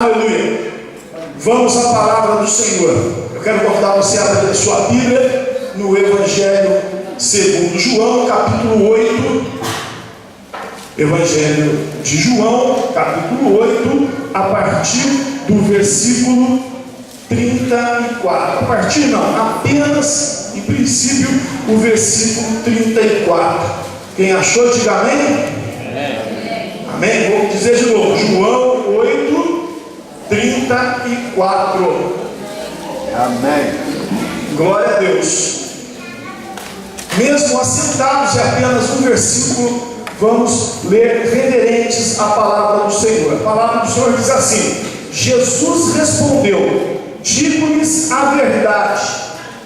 Aleluia. Vamos à palavra do Senhor. Eu quero convidar você a abrir a sua Bíblia no Evangelho segundo João, capítulo 8. Evangelho de João, capítulo 8, a partir do versículo 34. A partir não, apenas, em princípio, o versículo 34. Quem achou, diga amém. Amém? Vou dizer de novo. João 8, 34. Amém. Glória a Deus. Mesmo assentados de apenas um versículo, vamos ler reverentes a palavra do Senhor. A palavra do Senhor diz assim: Jesus respondeu: digo-lhes a verdade,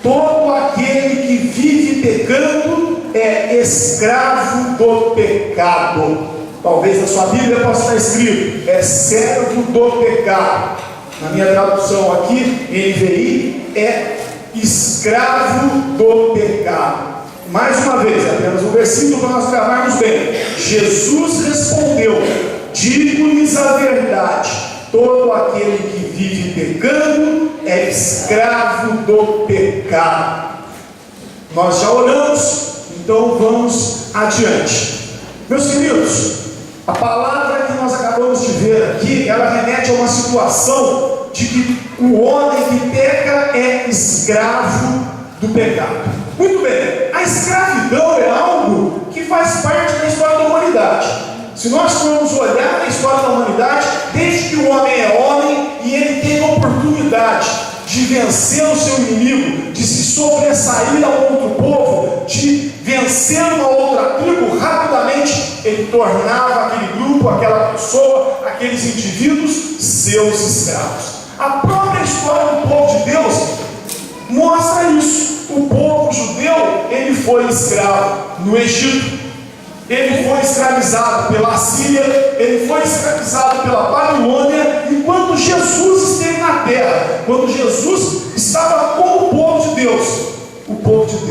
todo aquele que vive pecando é escravo do pecado. Talvez na sua Bíblia possa estar escrito: é servo do pecado. Na minha tradução aqui, NVI, é escravo do pecado. Mais uma vez, apenas um versículo para nós gravarmos bem. Jesus respondeu: digo-lhes a verdade, todo aquele que vive pecando é escravo do pecado. Nós já oramos, então vamos adiante. Meus queridos, a palavra que nós acabamos de ver aqui, ela remete a uma situação de que o homem que peca é escravo do pecado. Muito bem, a escravidão é algo que faz parte da história da humanidade. Se nós formos olhar na história da humanidade, desde que o homem é homem e ele tem a oportunidade de vencer o seu inimigo, de se sobressair a outro povo, de vencer uma outra tribo, rapidamente ele tornava aquele grupo, aquela pessoa, aqueles indivíduos seus escravos. A própria história do povo de Deus mostra isso. O povo judeu, ele foi escravo no Egito, ele foi escravizado pela Síria, ele foi escravizado pela Babilônia, e quando Jesus esteve na terra, quando Jesus estava com o povo de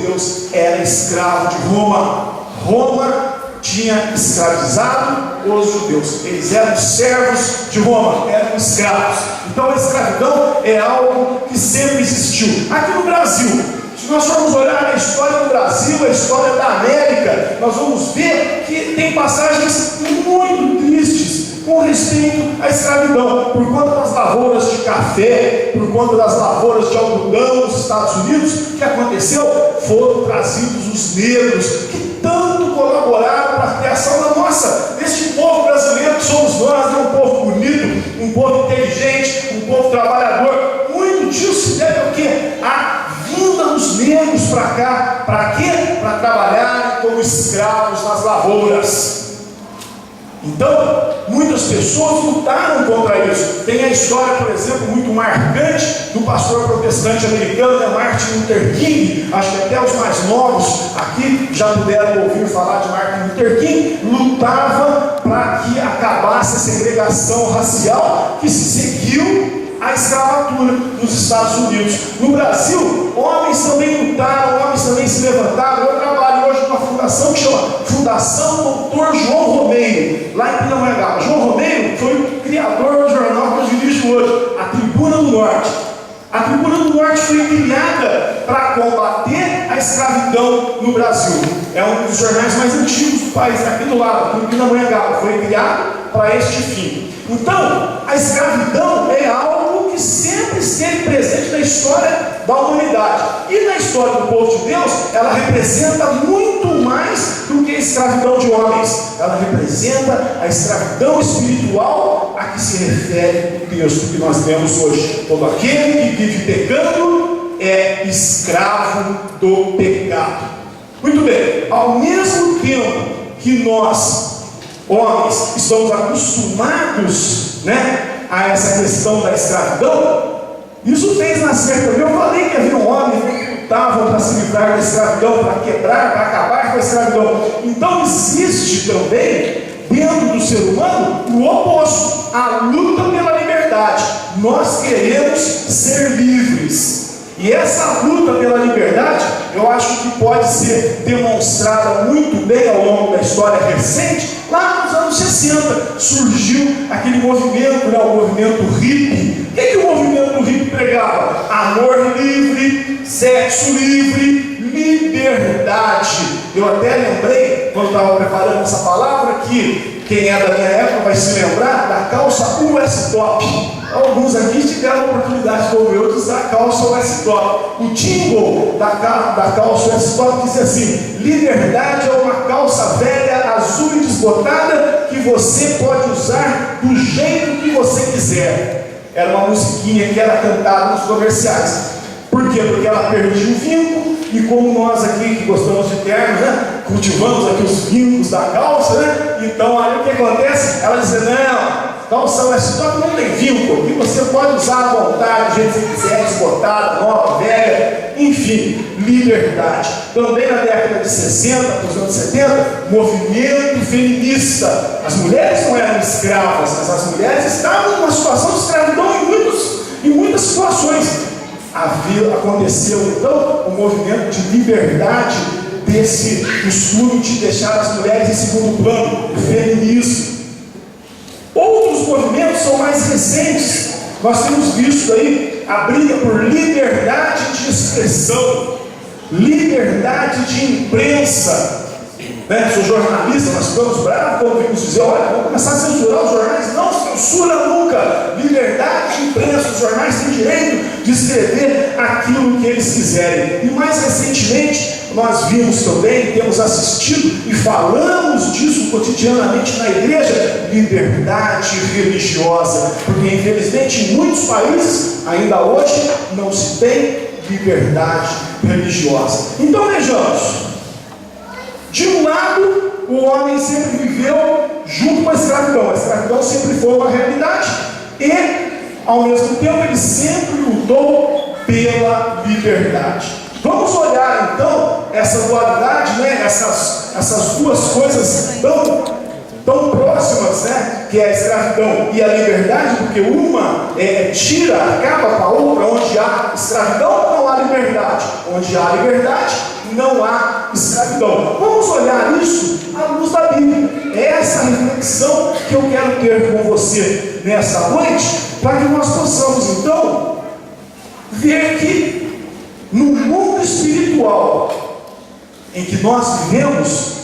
Deus era escravo de Roma. Roma tinha escravizado os judeus, eles eram servos de Roma, eram escravos. Então a escravidão é algo que sempre existiu. Aqui no Brasil, se nós formos olhar a história do Brasil, a história da América, nós vamos ver que tem passagens muito tristes com respeito à escravidão, por conta das lavouras de café, por conta das lavouras de algodão nos Estados Unidos. O que aconteceu? Foram trazidos os negros, que tanto colaboraram para a criação deste povo brasileiro que somos nós, um povo bonito, um povo inteligente, um povo trabalhador. Muito disso se deve ao quê? A vinda dos negros para cá. Para quê? Para trabalhar como escravos nas lavouras. Então, muitas pessoas lutaram contra isso. Tem a história, por exemplo, muito marcante do pastor protestante americano, Martin Luther King. Acho que até os mais novos aqui já puderam ouvir falar de Martin Luther King. Lutava para que acabasse a segregação racial que se seguiu a escravatura nos Estados Unidos. No Brasil, homens também lutaram, homens também se levantaram. Eu trabalho hoje numa fundação que chama Fundação Dr. João Romeiro, lá em Pindamonhangaba. João Romeiro foi o criador do jornal que eu dirijo hoje, a Tribuna do Norte. A Tribuna do Norte foi criada para combater a escravidão no Brasil. É um dos jornais mais antigos do país, aqui do lado, aqui em Pindamonhangaba. Foi criado para este fim. Então, a escravidão é algo que sempre esteve presente na história da humanidade. E na história do povo de Deus, ela representa muito mais do que a escravidão de homens. Ela representa a escravidão espiritual a que se refere o texto que nós temos hoje. Todo aquele que vive pecando é escravo do pecado. Muito bem, ao mesmo tempo que nós, homens, estamos acostumados, a essa questão da escravidão, isso fez nascer também. Eu falei que havia homens que lutavam para se livrar da escravidão, para quebrar, para acabar com a escravidão. Então existe também dentro do ser humano o oposto, a luta pela liberdade. Nós queremos ser livres. E essa luta pela liberdade, eu acho que pode ser demonstrada muito bem ao longo da história recente, Lá nos anos 60 surgiu aquele movimento, né, o movimento hippie. O que o movimento hippie pregava? Amor livre, sexo livre, liberdade. Eu até lembrei, quando estava preparando essa palavra, que quem é da minha época vai se lembrar da calça US Top. Alguns aqui tiveram a oportunidade, como eu, de usar a calça US Top. O jingle da calça US Top diz assim: liberdade é uma calça velha, azul e desbotada, que você pode usar do jeito que você quiser. Era uma musiquinha que era cantada nos comerciais. Por quê? Porque ela perdia o vinco, e como nós aqui que gostamos de ternos, né, cultivamos aqui os vincos da calça, né? Então aí o que acontece? Ela diz: não, calça US Top não tem vinco, que você pode usar à vontade, do jeito que você quiser, desbotada, nova, velha, enfim, liberdade. Também na década de 60, para os anos 70, movimento feminista. As mulheres não eram escravas, mas as mulheres estavam numa situação de escravidão em muitas situações. Aconteceu então o movimento de liberdade desse costume de deixar as mulheres em segundo plano, o feminismo. Outros movimentos são mais recentes. Nós temos visto aí a briga por liberdade de expressão, liberdade de imprensa. Sou jornalista, nós ficamos bravos quando vimos dizer: olha, vamos começar a censurar os jornais. Não censura nunca. Liberdade de imprensa, os jornais têm direito de escrever aquilo que eles quiserem. E mais recentemente, nós vimos também, temos assistido e falamos disso cotidianamente na igreja: liberdade religiosa. Porque infelizmente em muitos países, ainda hoje, não se tem liberdade religiosa. Então vejamos. De um lado, o homem sempre viveu junto com a escravidão. A escravidão sempre foi uma realidade e, ao mesmo tempo, ele sempre lutou pela liberdade. Vamos olhar, então, essa dualidade, né? essas duas coisas tão próximas, né? Que é a escravidão e a liberdade, porque uma acaba com a outra. Onde há escravidão, não há liberdade. Onde há liberdade, não há escravidão. Vamos olhar isso à luz da Bíblia. É essa reflexão que eu quero ter com você nessa noite, para que nós possamos então ver que no mundo espiritual em que nós vivemos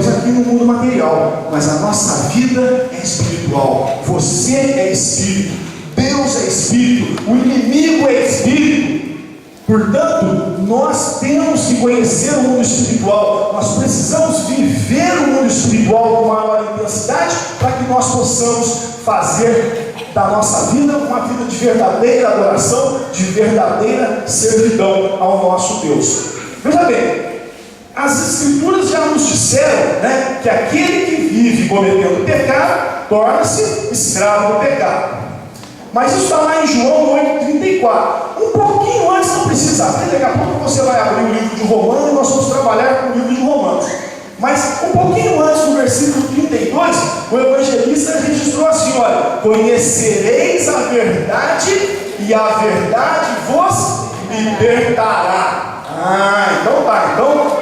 aqui no mundo material, mas a nossa vida é espiritual. Você é espírito, Deus é espírito, o inimigo é espírito. Portanto, nós temos que conhecer o mundo espiritual. Nós precisamos viver o mundo espiritual com maior intensidade, para que nós possamos fazer da nossa vida uma vida de verdadeira adoração, de verdadeira servidão ao nosso Deus. Veja bem, as Escrituras já nos disseram, né, que aquele que vive cometendo pecado torna-se escravo do pecado. Mas isso está lá em João 8,34. Um pouquinho antes, não precisa abrir, daqui a pouco você vai abrir o livro de Romanos e nós vamos trabalhar com o livro de Romanos. Mas um pouquinho antes, no versículo 32, o evangelista registrou assim: olha, conhecereis a verdade e a verdade vos libertará. Então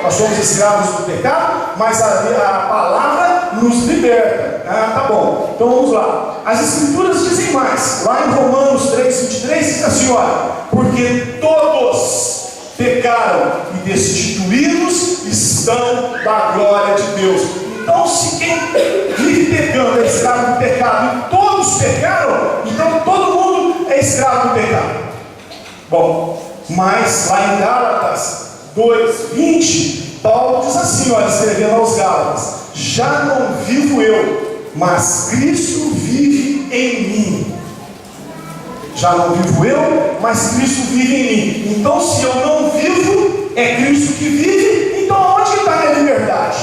nós somos escravos do pecado, mas a palavra nos liberta. Tá bom, então vamos lá. As Escrituras dizem mais. Lá em Romanos 3,23 diz assim: olha, porque todos pecaram e destituídos estão da glória de Deus. Então, se quem vive pecando é escravo do pecado e todos pecaram, então todo mundo é escravo do pecado. Bom, mas lá em Gálatas 2,20, Paulo diz assim, olha, escrevendo aos Gálatas: já não vivo eu, mas Cristo vive em mim. Já não vivo eu, mas Cristo vive em mim. Então, se eu não vivo, é Cristo que vive. Então, aonde está a minha liberdade?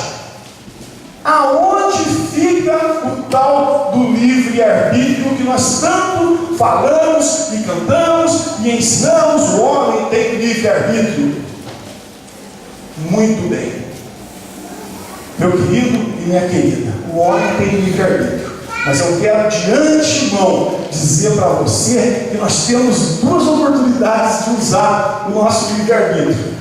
Aonde fica o tal do livre-arbítrio que nós tanto falamos e cantamos e ensinamos? O homem tem livre-arbítrio. Muito bem, meu querido e minha querida, o homem tem livre-arbítrio. Mas eu quero de antemão dizer para você que nós temos duas oportunidades de usar o nosso livre-arbítrio.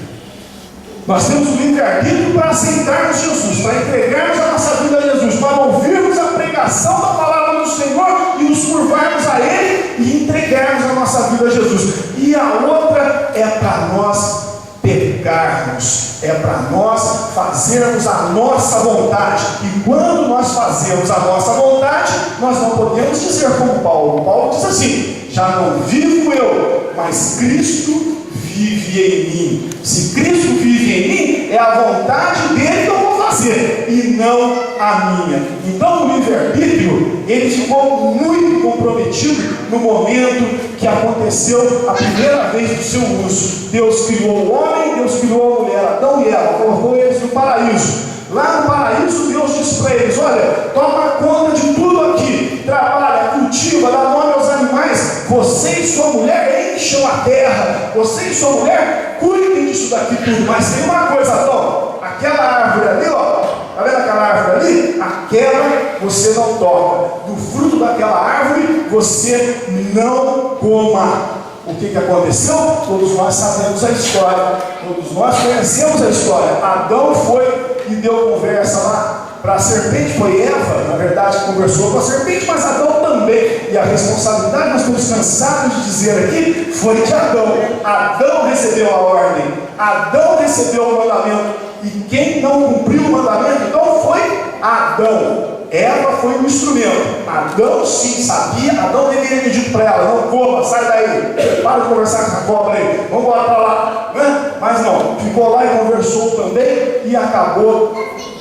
Nós temos o livre-arbítrio para aceitarmos Jesus, para entregarmos a nossa vida a Jesus, para ouvirmos a pregação da palavra do Senhor e nos curvarmos a Ele e entregarmos a nossa vida a Jesus. E a outra é para nós pecarmos, é para nós fazermos a nossa vontade. E quando nós fazemos a nossa vontade, nós não podemos dizer como Paulo. Paulo diz assim: já não vivo eu, mas Cristo vive em mim. Se Cristo vive em mim, é a vontade dele que eu vou fazer, e não a minha. Então o livre-arbítrio, ele ficou muito comprometido no momento que aconteceu a primeira vez do seu uso. Deus criou o homem, Deus criou a mulher, Adão e Eva, colocou eles no paraíso. Lá no paraíso, Deus disse para eles: olha, toma conta de tudo aqui, trabalha, cultiva, dá nome aos animais, você e sua mulher encham a terra, você e sua mulher cuidem disso daqui tudo. Mas tem uma coisa, Adão, aquela árvore ali, ó, tá vendo aquela árvore ali? Aquela você não toca, do fruto daquela árvore você não coma. O que aconteceu? Todos nós sabemos a história, todos nós conhecemos a história. Adão foi e deu conversa lá para a serpente, foi Eva, na verdade, que conversou com a serpente, mas Adão também. E a responsabilidade, nós estamos cansados de dizer aqui, foi de Adão. Adão recebeu a ordem, Adão recebeu o mandamento, e quem não cumpriu o mandamento, então foi Adão. Eva foi um instrumento. Adão sim sabia, Adão deveria ter dito para ela: não coma, sai daí, para de conversar com essa cobra aí, vamos embora para lá, né? Mas não, ficou lá e conversou também, e acabou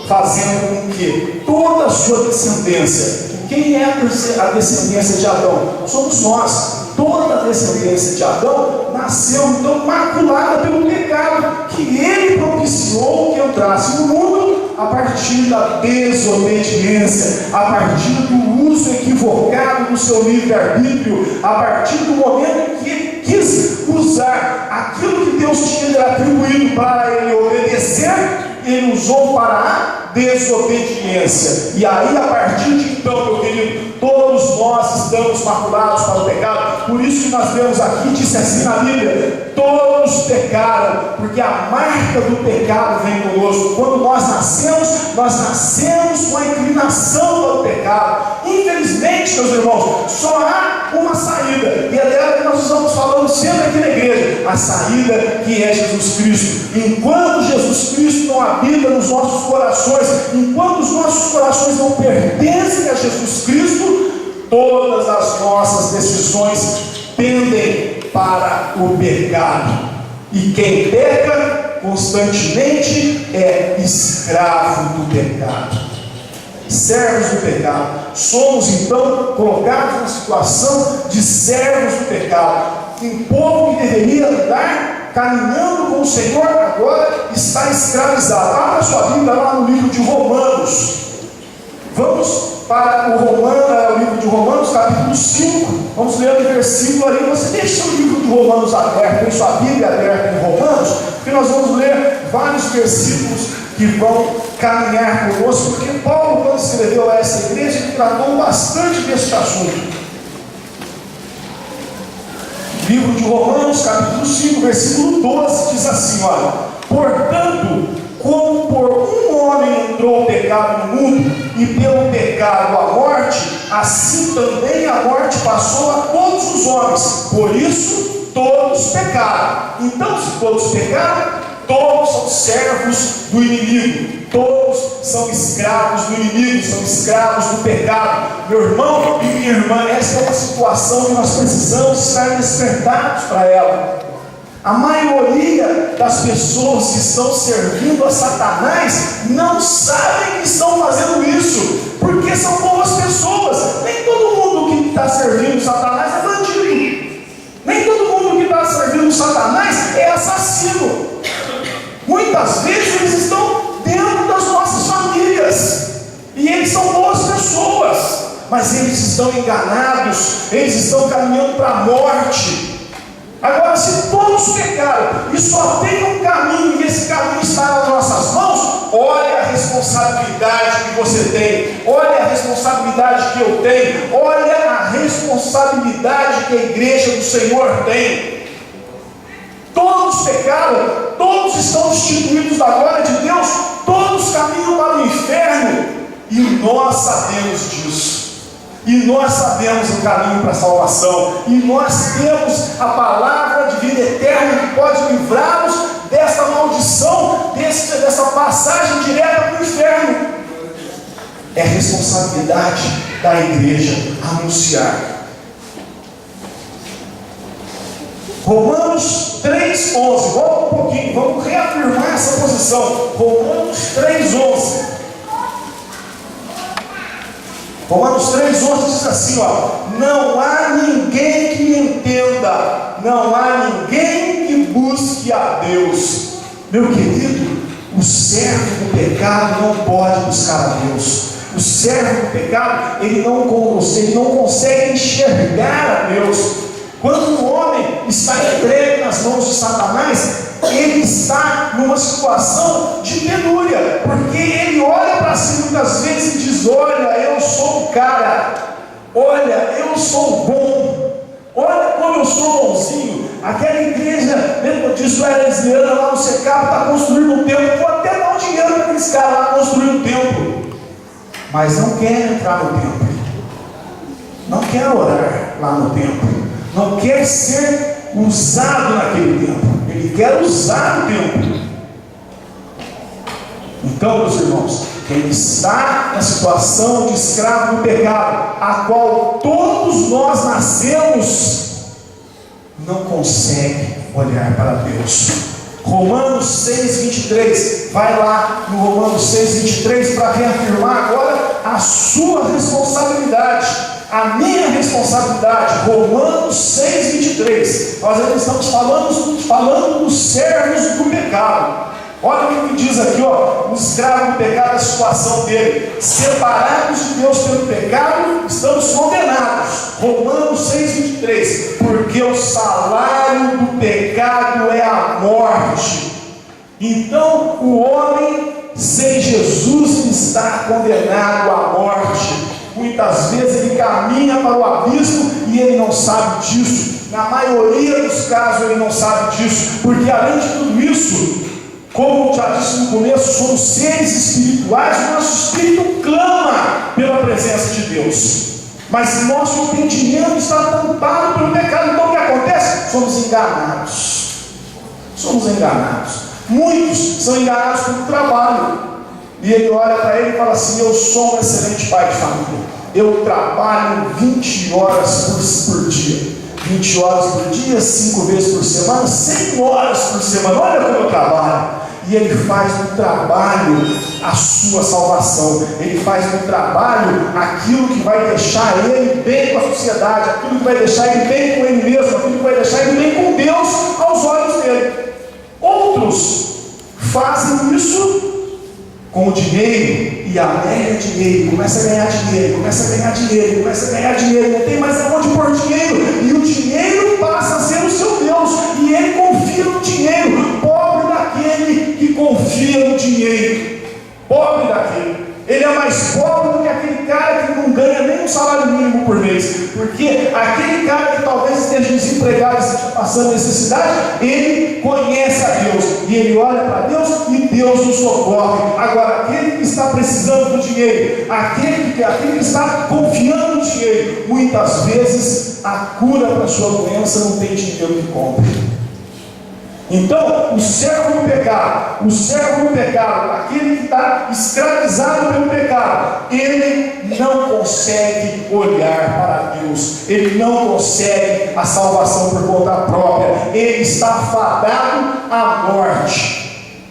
fazendo com que toda a sua descendência, quem é a descendência de Adão? Somos nós. Toda a descendência de Adão nasceu então maculada pelo pecado que ele propiciou que entrasse no mundo a partir da desobediência, a partir do uso equivocado do seu livre-arbítrio, a partir do momento em que ele quis usar aquilo que Deus tinha lhe atribuído para ele obedecer, ele usou para a desobediência. E aí, a partir de então, meu querido, todos nós estamos maculados para o pecado. Por isso que nós vemos aqui, disse assim na Bíblia: todos pecaram, porque a marca do pecado vem conosco. Quando nós nascemos com a inclinação para o pecado. Infelizmente, meus irmãos, só há uma saída, e é dela que nós estamos falando sempre aqui na igreja: a saída que é Jesus Cristo. Enquanto Jesus Cristo não habita nos nossos corações, enquanto os nossos corações não pertencem a Jesus Cristo, todas as nossas decisões tendem para o pecado. E quem peca constantemente é escravo do pecado, servos do pecado. Somos então colocados na situação de servos do pecado. Um povo que deveria andar caminhando com o Senhor, agora está escravizado. Abra sua Bíblia lá no livro de Romanos. Vamos para o livro de Romanos, capítulo 5. Vamos ler o versículo ali. Você deixa o livro de Romanos aberto, tem sua Bíblia aberta em Romanos, porque nós vamos ler vários versículos que vão caminhar conosco, porque Paulo, quando escreveu a essa igreja, ele tratou bastante desse assunto. Livro de Romanos, capítulo 5, versículo 12, diz assim: olha, portanto, como por um homem entrou o pecado no mundo, e pelo pecado a morte, assim também a morte passou a todos os homens, por isso todos pecaram. Então, se todos pecaram, todos são servos do inimigo, todos são escravos do inimigo, são escravos do pecado. Meu irmão e minha irmã, essa é uma situação que nós precisamos estar despertados para ela. A maioria das pessoas que estão servindo a Satanás não sabem que estão fazendo isso, porque são boas pessoas. Nem todo mundo que está servindo Satanás é bandido, nem todo mundo que está servindo Satanás é assassino. Muitas vezes eles estão dentro das nossas famílias, e eles são boas pessoas, mas eles estão enganados, eles estão caminhando para a morte. Agora, se todos pecaram e só tem um caminho, e esse caminho está nas nossas mãos, olha a responsabilidade que você tem, olha a responsabilidade que eu tenho, olha a responsabilidade que a igreja do Senhor tem. Todos pecaram, todos estão destituídos da glória de Deus, todos caminham para o inferno, e nós sabemos disso. E nós sabemos o caminho para a salvação, e nós temos a palavra de vida eterna que pode livrá-nos desta maldição, dessa passagem direta para o inferno. É responsabilidade da igreja anunciar. Romanos 3,11, volta um pouquinho, vamos reafirmar essa posição. Romanos 3,11. Romanos 3,11 diz assim, não há ninguém que entenda, não há ninguém que busque a Deus. Meu querido, o servo do pecado não pode buscar a Deus. O servo do pecado, ele não consegue enxergar a Deus. Quando o homem está entregue nas mãos de Satanás, ele está numa situação de penúria, porque ele olha para si muitas vezes e diz: olha, eu sou o cara, olha, eu sou bom, olha como eu sou bonzinho. Aquela igreja metodista wesleyana lá no Secap está construindo um templo, vou até dar um dinheiro para aqueles caras lá construir um templo, mas não quer entrar no templo, não quer orar lá no templo, não quer ser usado naquele templo, ele quer usar o templo. Então, meus irmãos, quem está na situação de escravo do pecado, a qual todos nós nascemos, não consegue olhar para Deus. Romanos 6,23, vai lá no Romanos 6,23 para reafirmar agora a sua responsabilidade, a minha responsabilidade. Romanos 6,23. Nós ainda estamos falando dos servos do pecado. Olha o que diz aqui, o escravo do pecado, a situação dele: separados de Deus pelo pecado, estamos condenados. Romanos 6,23, porque o salário do pecado é a morte. Então o homem sem Jesus está condenado à morte. Muitas vezes ele caminha para o abismo e ele não sabe disso. Na maioria dos casos ele não sabe disso, porque além de tudo isso, como eu já disse no começo, somos seres espirituais, o nosso espírito clama pela presença de Deus, mas nosso entendimento está tampado pelo pecado. Então o que acontece? Somos enganados. Somos enganados. Muitos são enganados pelo trabalho. E ele olha para ele e fala assim: eu sou um excelente pai de família, eu trabalho 20 horas por dia. 20 horas por dia, 5 vezes por semana, 100 horas por semana, olha como eu trabalho. E ele faz no trabalho a sua salvação, ele faz no trabalho aquilo que vai deixar ele bem com a sociedade, aquilo que vai deixar ele bem com ele mesmo, aquilo que vai deixar ele bem com Deus aos olhos dele. Outros fazem isso com o dinheiro e alega dinheiro, começa a ganhar dinheiro, não tem mais aonde pôr dinheiro, e o dinheiro passa a ser o seu Deus, e ele confia no dinheiro. Pobre daquele que confia no dinheiro, pobre daquele. Ele é mais pobre do que aquele cara que não ganha nem um salário mínimo por mês, porque aquele cara que talvez esteja desempregado, esteja passando necessidade, ele conhece a Deus, e ele olha para Deus, e Deus o socorre. Agora, aquele que está precisando do dinheiro, aquele que está confiando no dinheiro, muitas vezes a cura para a sua doença não tem dinheiro que compre. Então, o servo do pecado, aquele que está escravizado pelo pecado, ele não consegue olhar para Deus, ele não consegue a salvação por conta própria, ele está fadado à morte.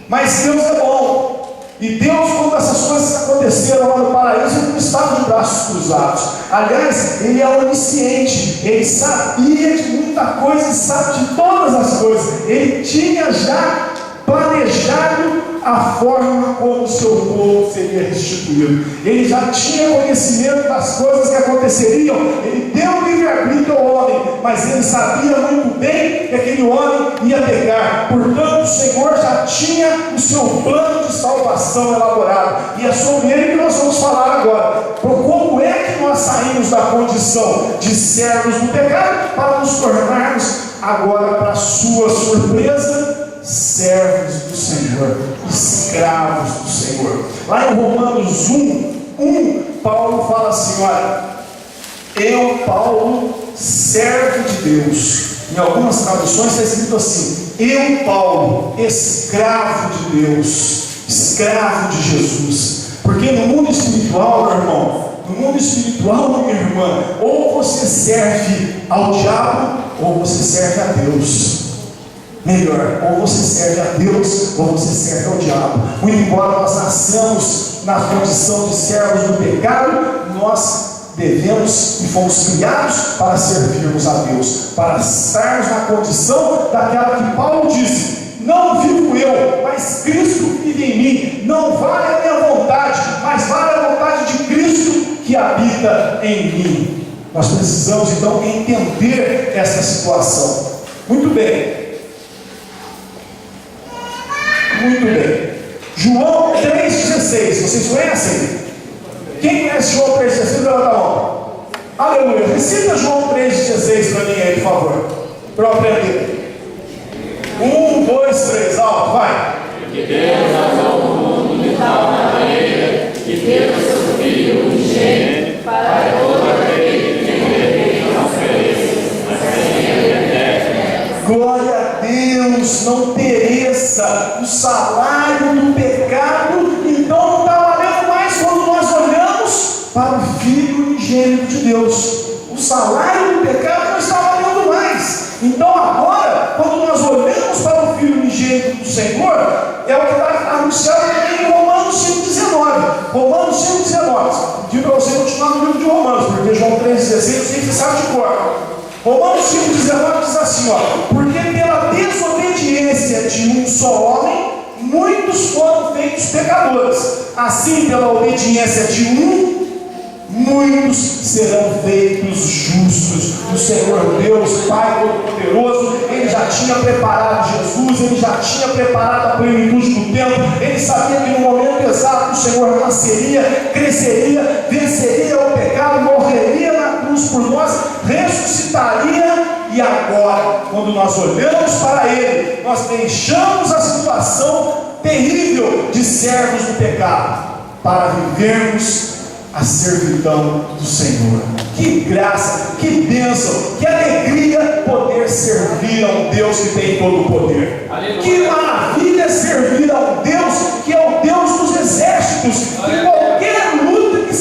Mas Deus é bom, e Deus, quando essas coisas aconteceram lá no paraíso, ele não estava de braços cruzados. Aliás, ele é onisciente, ele sabia de muita coisa e sabe de todas as coisas. Ele tinha já planejado a forma como o seu povo seria restituído. Ele já tinha conhecimento das coisas que aconteceriam. Ele deu livre-arbítrio ao homem, mas ele sabia muito bem que aquele homem ia pecar. Portanto, o Senhor já tinha o seu plano de salvação elaborado, e é sobre ele que nós vamos falar agora. Como é que nós saímos da condição de servos do pecado para nos tornarmos agora, para sua surpresa, servos do Senhor, escravos do Senhor. Lá em Romanos 1, Paulo fala assim: olha, eu, Paulo, servo de Deus. Em algumas traduções está escrito assim: eu, Paulo, escravo de Deus, escravo de Jesus. Porque no mundo espiritual, meu irmão, no mundo espiritual, minha irmã, ou você serve ao diabo, ou você serve a Deus. Melhor, ou você serve a Deus, ou você serve ao diabo. Muito embora nós nasçamos na condição de servos do pecado, nós devemos e fomos criados para servirmos a Deus, para estarmos na condição daquela que Paulo disse: não vivo eu, mas Cristo vive em mim. Não vale a minha vontade, mas vale a vontade de Cristo que habita em mim. Nós precisamos então entender essa situação. Muito bem. Muito bem. João 3,16. Vocês conhecem? Quem conhece João 3,16? Levanta a mão. Aleluia. Recita João 3,16 para mim aí, por favor. Para eu aprender. 1, 2, 3. Alto, vai. Que Deus amou o mundo de tal maneira que deu seu Filho unigênito para todo aquele que nele não pereça, mas tenha vida eterna. Glória a Deus, não pereça. O salário do pecado, então, não está valendo mais quando nós olhamos para o Filho unigênito de Deus. O salário do pecado não está valendo mais. Então agora, quando nós olhamos para o Filho unigênito do Senhor, é o que está anunciado em Romanos 5,19. Romanos 5,19. Digo para você continuar no livro de Romanos, porque João 3,16 você sabe de cor. Romanos 5,19 diz assim: ó, porque pela desobediência de um só homem, muitos foram feitos pecadores. Assim, pela obediência de um, muitos serão feitos justos. O Senhor Deus, Pai Todo-Poderoso, Ele já tinha preparado Jesus, Ele já tinha preparado a plenitude do tempo. Ele sabia que no momento exato o Senhor nasceria, cresceria, venceria o pecado, morreria na cruz por nós, ressuscitaria. E agora, quando nós olhamos para Ele, nós deixamos a situação terrível de servos do pecado para vivermos a servidão do Senhor. Que graça, que bênção, que alegria poder servir a um Deus que tem todo o poder. Aleluia. Que maravilha servir a um Deus que é o Deus dos exércitos. Que qualquer luta que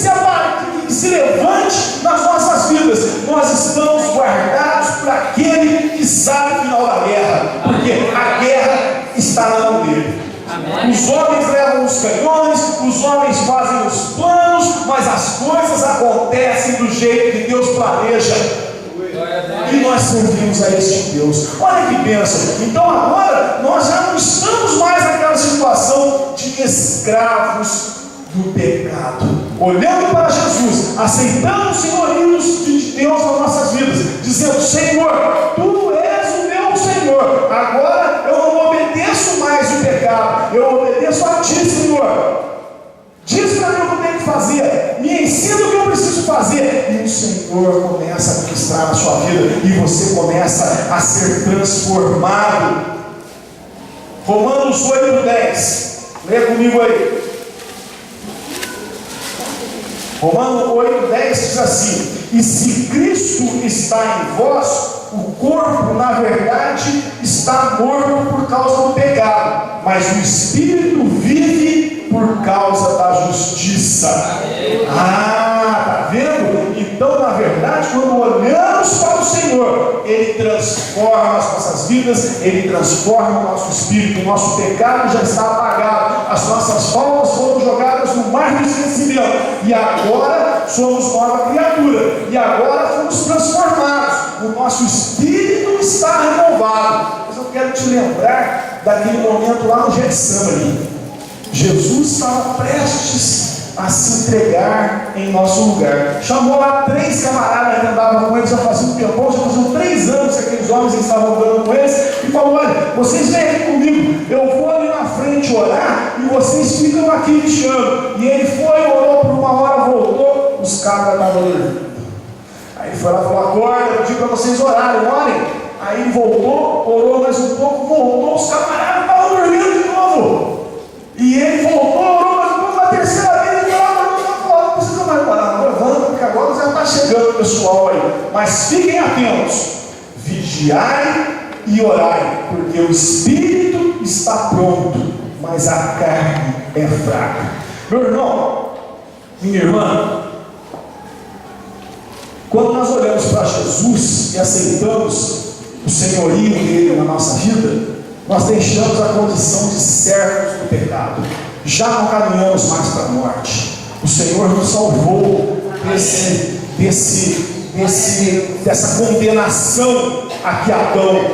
se levante nas nossas vidas, nós estamos guardados por aquele que sabe o final da guerra, porque a guerra está na mão dele. Amém. Os homens levam os canhões, os homens fazem os planos, mas as coisas acontecem do jeito que Deus planeja. E nós servimos a este Deus. Olha que bênção. Então agora nós já não estamos mais naquela situação de escravos do pecado. Olhando para Jesus, aceitando os senhorios de Deus nas nossas vidas, dizendo: Senhor, Tu és o meu Senhor. Agora eu não obedeço mais o pecado, eu obedeço a Ti, Senhor. Diz para mim o que eu tenho que fazer, me ensina o que eu preciso fazer, e o Senhor começa a ministrar na sua vida, e você começa a ser transformado. Romanos 8:10, leia comigo aí. Romanos 8:10 diz assim: e se Cristo está em vós, o corpo na verdade está morto por causa do pecado, mas o Espírito vive por causa da justiça. Tá vendo? Então, na verdade, quando olhamos para o Senhor, Ele transforma as nossas vidas, Ele transforma o nosso espírito. O nosso pecado já está apagado, as nossas faltas foram jogadas no mar do esquecimento, e agora somos nova criatura, e agora fomos transformados. O nosso espírito está renovado. Mas eu quero te lembrar daquele momento lá no Getsemane. Jesus estava prestes a se entregar em nosso lugar. Chamou lá 3 camaradas que andavam com eles já fazia um tempão, já faziam 3 anos que aqueles homens estavam andando com eles, e falou: olha, vocês vêm aqui comigo, eu vou ali na frente orar, e vocês ficam aqui vigiando. E ele foi, orou por 1 hora, voltou, os caras estavam ali. Aí ele foi lá e falou: acorda, eu digo para vocês orarem, orem. Aí ele voltou, orou mais um pouco, voltou, os camaradas estavam dormindo de novo. E ele voltou, orou mais um pouco, na terceira vez ele falou, não precisa mais parar, não, levanta, porque agora já está chegando o pessoal aí. Mas fiquem atentos, vigiai e orai, porque o espírito está pronto, mas a carne é fraca. Meu irmão, minha irmã, quando nós olhamos para Jesus e aceitamos o senhorio dele na nossa vida, nós deixamos a condição de servos do pecado, já não caminhamos mais para a morte. O Senhor nos salvou dessa condenação a que Adão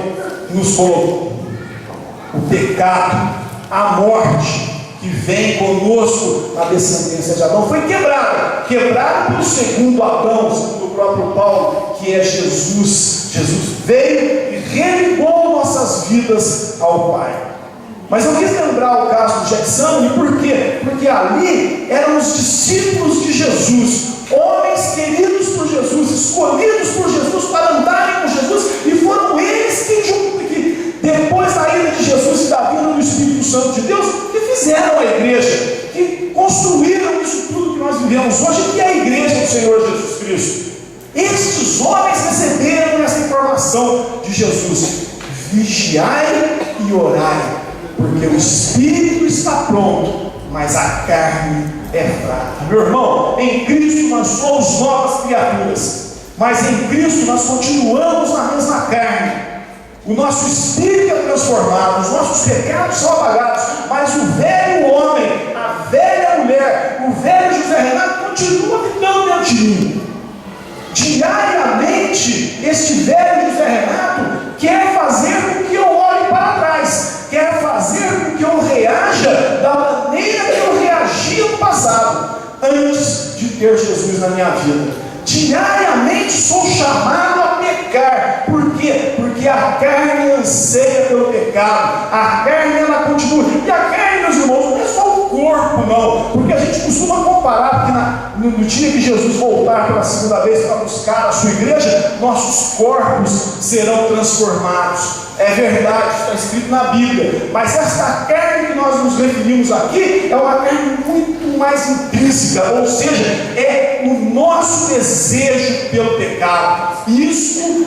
nos colocou. O pecado, a morte que vem conosco na descendência de Adão foi quebrado pelo segundo Adão, segundo o próprio Paulo, que é Jesus. Jesus veio e religou nossas vidas ao Pai. Mas eu quis lembrar o caso do Getsemane, por quê? Porque ali eram os discípulos de Jesus, homens queridos por Jesus, escolhidos por Jesus para andarem com Jesus, e foram eles que depois da ida de Jesus e da vinda do Espírito Santo de Deus, que fizeram a igreja, que construíram isso tudo que nós vivemos hoje, que é a igreja do Senhor Jesus Cristo. Estes homens receberam essa informação de Jesus: vigiai e orai, porque o espírito está pronto, mas a carne é fraca. Meu irmão, em Cristo nós somos novas criaturas, mas em Cristo nós continuamos na mesma carne. O nosso espírito é transformado, os nossos pecados são apagados, mas o velho homem, a velha mulher, o velho José Renato continua habitando dentro de mim. Diariamente, este velho José Renato quer fazer com que eu olhe para trás, quer fazer com que eu reaja da maneira que eu reagia no passado, antes de ter Jesus na minha vida. Diariamente sou chamado a pecar. Por quê? Porque a carne anseia pelo pecado, a carne ela continua, e a carne, meus irmãos, não é só o corpo não, porque a gente costuma comparar, porque no dia que Jesus voltar pela segunda vez para buscar a sua igreja, nossos corpos serão transformados. É verdade, está escrito na Bíblia, mas essa carne que nós nos referimos aqui é uma carne muito mais intrínseca, ou seja, é o nosso desejo pelo pecado, isso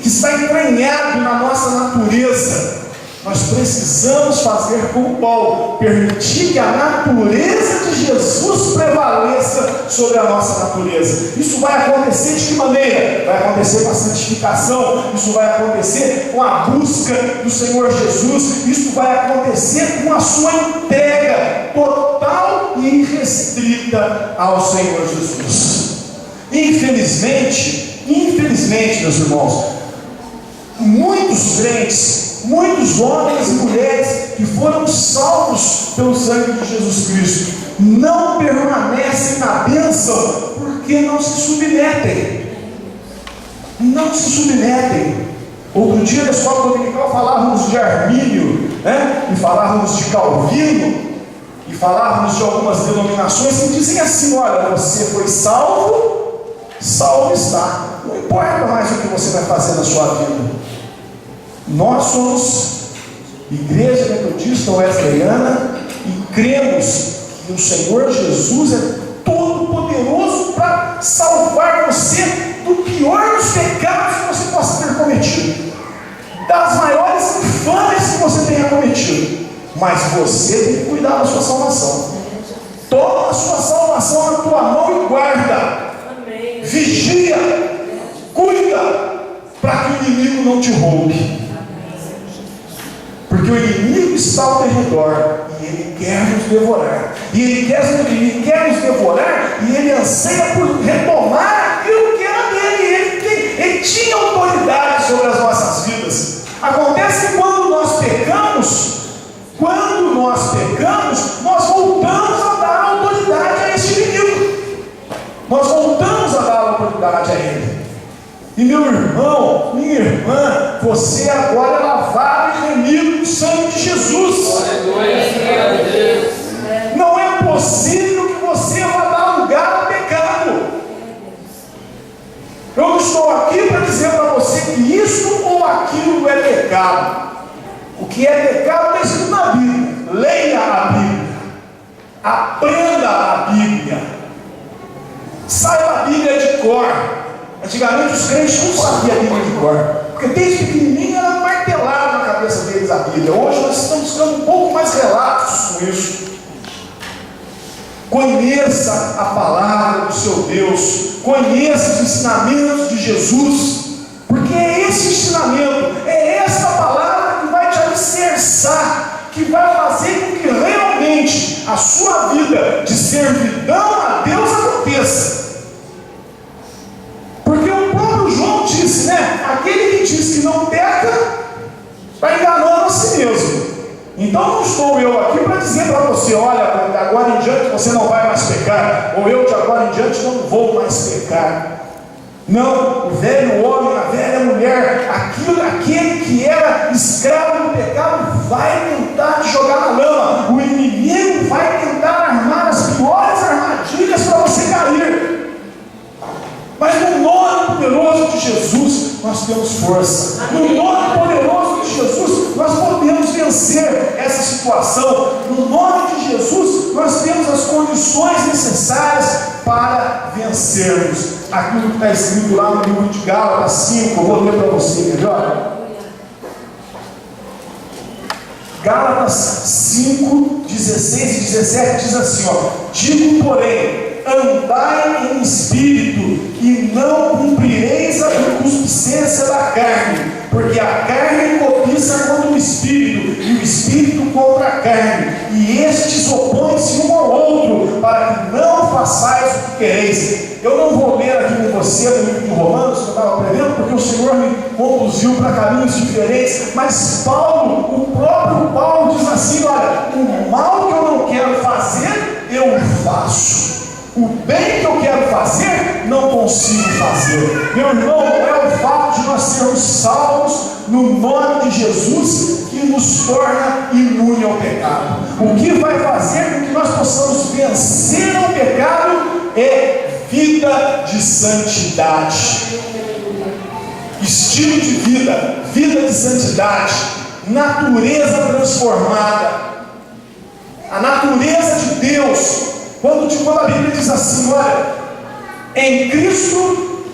que está entranhado na nossa natureza. Nós precisamos fazer como Paulo, permitir que a natureza de Jesus prevaleça sobre a nossa natureza. Isso vai acontecer de que maneira? Vai acontecer com a santificação, isso vai acontecer com a busca do Senhor Jesus, isso vai acontecer com a sua entrega total e irrestrita ao Senhor Jesus. Infelizmente, meus irmãos, muitos crentes, muitos homens e mulheres que foram salvos pelo sangue de Jesus Cristo não permanecem na bênção porque não se submetem. Não se submetem. Outro dia na escola dominical falávamos de Armínio, e falávamos de Calvino, e falávamos de algumas denominações que dizem assim: olha, você foi salvo, salvo está. Não importa mais o que você vai fazer na sua vida. Nós somos Igreja Metodista Wesleyana e cremos que o Senhor Jesus é todo poderoso para salvar você do pior dos pecados que você possa ter cometido, das maiores infames que você tenha cometido. Mas você tem que cuidar da sua salvação. Toma a sua salvação na tua mão e guarda. Vigia, cuida, para que o inimigo não te roube. Porque o inimigo está ao redor e ele quer nos devorar. E ele quer nos devorar e ele anseia por retomar aquilo que era dele. Ele tinha autoridade sobre as nossas vidas. Acontece que quando nós pecamos, nós voltamos a dar autoridade a este inimigo. Nós voltamos a dar autoridade a ele. E meu irmão, minha irmã, você agora é lavado e remido no sangue de Jesus. Não é possível que você vá dar lugar ao pecado. Eu não estou aqui para dizer para você que isso ou aquilo que é pecado está escrito na Bíblia. Leia a Bíblia, aprenda a Bíblia, saiba a Bíblia de cor. Antigamente os crentes não sabiam a Bíblia de cor, porque desde pequenininho era martelado na cabeça deles a Bíblia. Hoje nós estamos ficando um pouco mais relaxos com isso. Conheça a palavra do seu Deus, conheça os ensinamentos de Jesus, porque é esse ensinamento, é essa palavra que vai te alicerçar, que vai fazer com que realmente a sua vida de servidão a Deus aconteça. Porque o próprio João disse, né? Aquele que diz que não peca, está enganando a si mesmo. Então não estou eu aqui para dizer para você, olha, de agora em diante você não vai mais pecar, ou eu de agora em diante não vou mais pecar. Não, o velho homem, a velha mulher, aquele que era escravo do pecado vai tentar te jogar na lama. O inimigo vai tentar armar as piores armadilhas para você cair. Mas no nome poderoso de Jesus, nós temos força. No nome poderoso de Jesus, nós podemos vencer essa situação. No nome de Jesus, nós temos as condições necessárias para vencermos. Aquilo que está escrito lá no livro de Gálatas 5, eu vou ler para você, melhor? Gálatas 5, 16 e 17 diz assim, digo, porém, andai em espírito, e não cumprireis a concupiscência da carne, porque a carne cobiça contra o espírito, e o espírito contra a carne, e estes opõem-se um ao outro, para que não façais o que quereis. Eu não vou ler aqui com você no livro de Romanos, que eu estava aprendendo, porque o Senhor me conduziu para caminhos diferentes, mas o próprio Paulo diz assim, olha, o mal que eu não quero fazer, eu faço. O bem que eu quero fazer, não consigo fazer. Meu irmão, é o fato de nós sermos salvos no nome de Jesus que nos torna imune ao pecado. O que vai fazer com que nós possamos vencer o pecado é vida de santidade, estilo de vida, vida de santidade, natureza transformada, a natureza de Deus. Quando a Bíblia diz assim, olha, em Cristo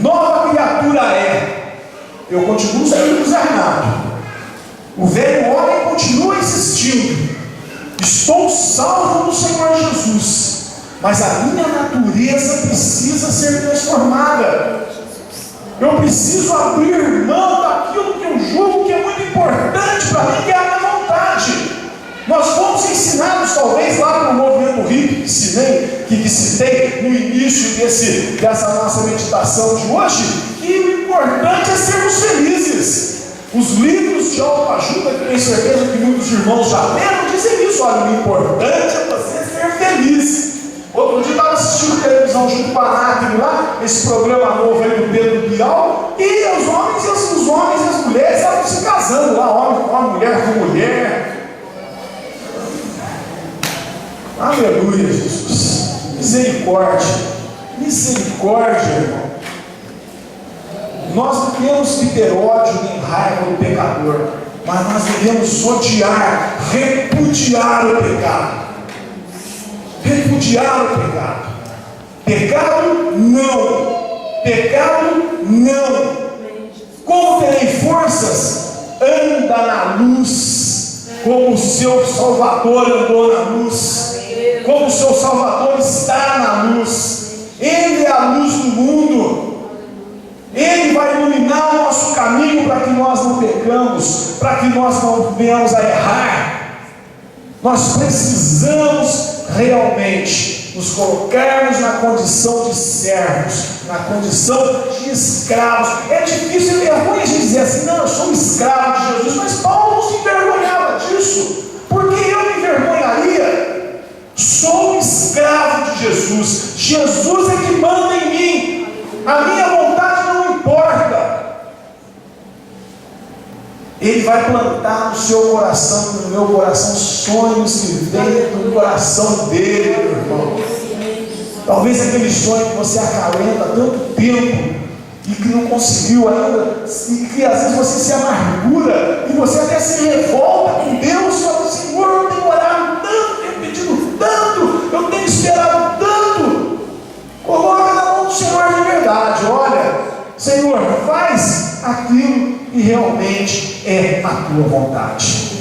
nova criatura é, eu continuo sendo desarmado, o velho homem continua existindo, estou salvo no Senhor Jesus, mas a minha natureza precisa ser transformada. Eu preciso abrir mão daquilo que eu julgo que é muito importante para mim, que é a minha vontade. Nós fomos ensinados, talvez, lá no movimento hippie que citei no início dessa nossa meditação de hoje, que o importante é sermos felizes. Os livros de autoajuda, que tenho certeza que muitos irmãos já leram, dizem isso. Olha, o importante é você ser feliz. Outro dia eu estava assistindo televisão junto com a Náquilo lá, esse programa novo aí do Pedro Bial, e os homens e as mulheres estavam se casando lá, homem com homem, mulher com mulher. Aleluia, Jesus. Misericórdia, misericórdia, irmão. Nós não temos que ter ódio nem raiva do pecador, mas nós devemos odiar, repudiar o pecado. Repudiar o pecado. Pecado não. Pecado não. Como terei forças? Anda na luz, como o seu Salvador andou na luz. Como o seu Salvador está na luz. Ele é a luz do mundo. Ele vai iluminar o nosso caminho para que nós não pecamos, para que nós não venhamos a errar. Nós precisamos realmente nos colocarmos na condição de servos, na condição de escravos. É difícil, é ruim a gente dizer assim, não, eu sou um escravo de Jesus, mas Paulo não se envergonhava disso, porque eu me envergonharia. Sou um escravo de Jesus. Jesus é que manda em mim. A minha vontade não importa. Ele vai plantar no seu coração, no meu coração, sonhos que vêm do coração dele, meu irmão. Talvez aquele sonho que você acalenta há tanto tempo, e que não conseguiu ainda, e que às vezes você se amargura, e você até se revolta com Deus, e fala: Senhor, eu tenho orado tanto, tenho pedido tanto, eu tenho esperado tanto. Coloca na mão do Senhor de verdade. Olha, Senhor, faz aquilo que realmente é a tua vontade.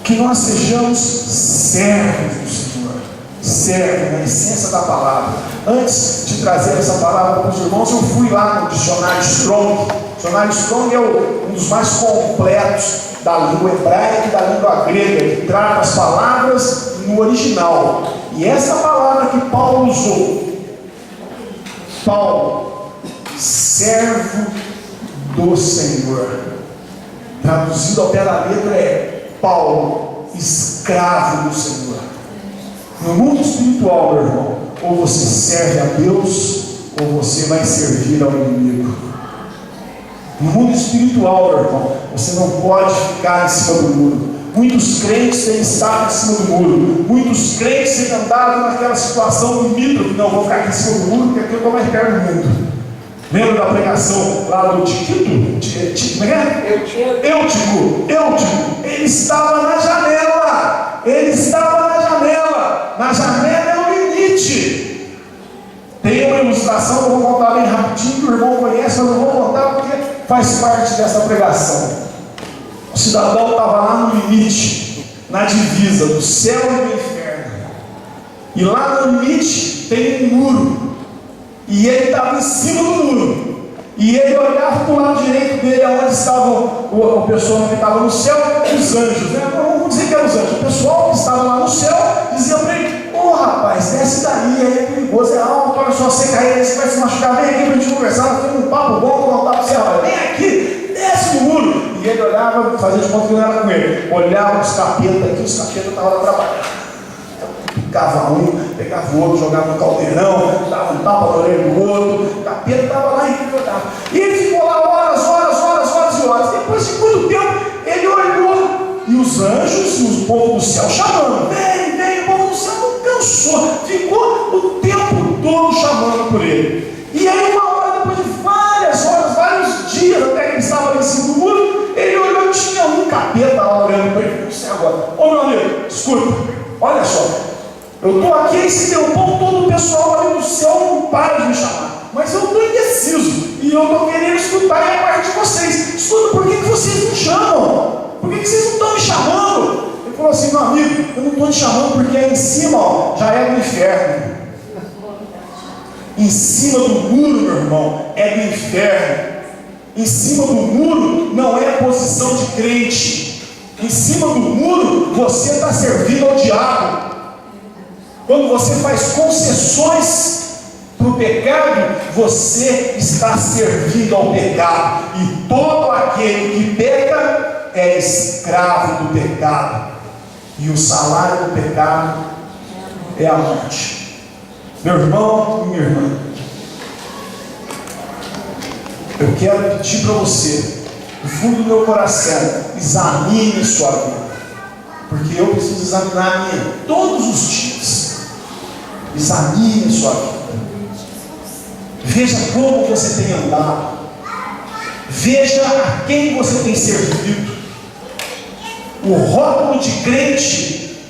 Que nós sejamos servos do Senhor, servos na essência da palavra. Antes de trazer essa palavra para os irmãos, eu fui lá no dicionário Strong. O dicionário Strong é um dos mais completos da língua hebraica e da língua grega, que trata as palavras no original. E essa palavra que Paulo usou, Paulo, servo do Senhor, traduzido ao pé da letra é Paulo, escravo do Senhor. No mundo espiritual, meu irmão, ou você serve a Deus, ou você vai servir ao inimigo. No mundo espiritual, meu irmão, você não pode ficar em cima do muro. Muitos crentes têm estado em cima do muro. Muitos crentes têm andado naquela situação limítrofe: não, vou ficar aqui em cima do muro, porque aqui eu estou mais perto do mundo. Lembra da pregação lá do Eutico? Ele estava na janela. Ele estava na janela. Na janela é o limite. Tem uma ilustração que eu vou contar bem rapidinho, que o irmão conhece, mas eu vou contar porque faz parte dessa pregação. O cidadão estava lá no limite, na divisa do céu e do inferno. E lá no limite tem um muro. E ele estava em cima do muro. E ele olhava para o lado direito dele, onde estava o pessoal que estava no céu, os anjos, né? Não vou dizer que eram os anjos. O pessoal que estava lá no céu dizia para ele: ô rapaz, desce daí, é perigoso, é alto, olha só, você cair aí, você vai se machucar, vem aqui para a gente conversar, nós temos um papo bom, vou contar para você, rapaz, vem aqui, desce do muro. E ele olhava, fazia de conta que não era com ele, olhava os capetas aqui, os capetas estavam lá trabalhando. Picava um, pegava o outro, jogava no caldeirão, dava um tapa na orelha do outro, o capeta estava lá e ele olhava. E ele ficou lá horas e horas. Depois de muito tempo, ele olhou, e os anjos e o povo do céu chamando: vem, o povo do céu não cansou, ficou o tempo todo chamando por ele. E aí, uma hora, depois de várias horas, vários dias, até que ele estava lá em cima do muro, ele olhou e tinha um capeta lá olhando para ele: você agora, ô meu amigo, escuta, olha só. Eu estou aqui esse tempão todo, o pessoal ali no céu não para de me chamar. Mas eu estou indeciso. E eu estou querendo escutar a parte de vocês. Escuta, por que vocês me chamam? Por que vocês não estão me chamando? Ele falou assim: meu amigo, eu não estou te chamando porque aí em cima, ó, já é do inferno. Em cima do muro, meu irmão, é do inferno. Em cima do muro não é posição de crente. Em cima do muro você está servindo ao diabo. Quando você faz concessões para o pecado, você está servindo ao pecado. E todo aquele que peca é escravo do pecado. E o salário do pecado é a morte. Meu irmão e minha irmã, eu quero pedir para você, do fundo do meu coração, examine sua vida. Porque eu preciso examinar a minha todos os dias. Examine a sua vida. Veja como você tem andado. Veja a quem você tem servido. O rótulo de crente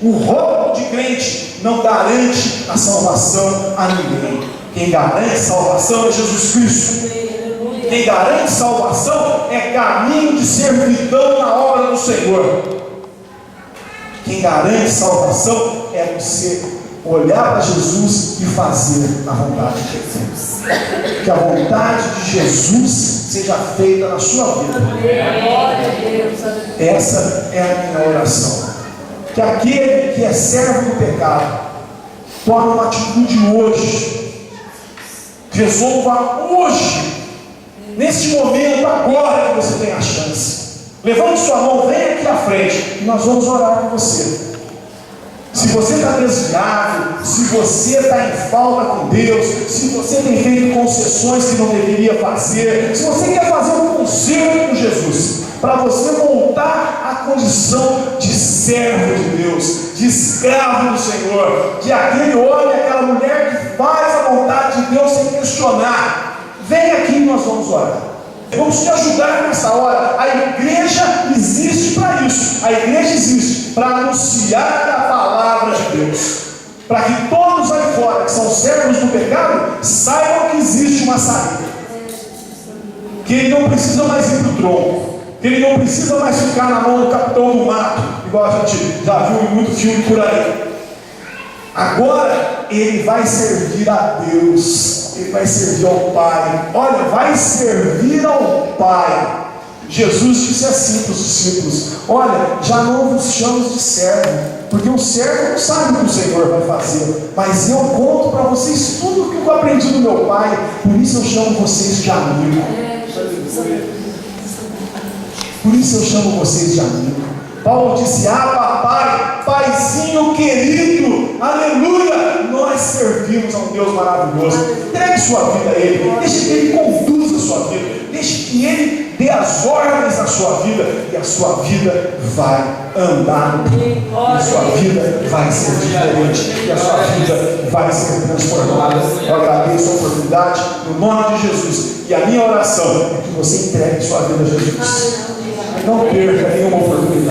não garante a salvação a ninguém. Quem garante salvação é Jesus Cristo. Quem garante salvação é caminho de servidão na obra do Senhor. Quem garante salvação é você olhar para Jesus e fazer a vontade de Deus. Que a vontade de Jesus seja feita na sua vida. Essa é a minha oração. Que aquele que é servo do pecado tome uma atitude hoje. Resolva hoje, neste momento, agora que você tem a chance. Levante sua mão, vem aqui à frente e nós vamos orar por você. Se você está desviado, se você está em falta com Deus, se você tem feito concessões que não deveria fazer, se você quer fazer um conserto com Jesus, para você voltar à condição de servo de Deus, de escravo do Senhor, de aquele homem, aquela mulher que faz a vontade de Deus sem questionar, Vem aqui e nós vamos orar. Vamos te ajudar nessa hora. A igreja existe para isso. A igreja existe para anunciar a palavra de Deus, para que todos aí fora que são servos do pecado saibam que existe uma saída, que ele não precisa mais ir para o tronco, que ele não precisa mais ficar na mão do capitão do mato, igual a gente já viu em muito filme por aí. Agora ele vai servir a Deus, ele vai servir ao Pai. Olha, vai servir ao Pai. Jesus disse assim para os discípulos: olha, já não vos chamo de servo, porque o servo não sabe o que o Senhor vai fazer, mas eu conto para vocês tudo o que eu aprendi do meu Pai, por isso eu chamo vocês de amigo. Por isso eu chamo vocês de amigo. Paulo disse: Pai, Paizinho querido, aleluia, nós servimos a um Deus maravilhoso. Entregue sua vida a Ele, deixe que Ele conduza a sua vida, deixe que Ele dê as ordens na sua vida, e a sua vida vai andar, e a sua vida vai ser diferente, e a sua vida vai ser transformada. Eu agradeço a oportunidade, no nome de Jesus, e a minha oração é que você entregue sua vida a Jesus. Não perca nenhuma oportunidade.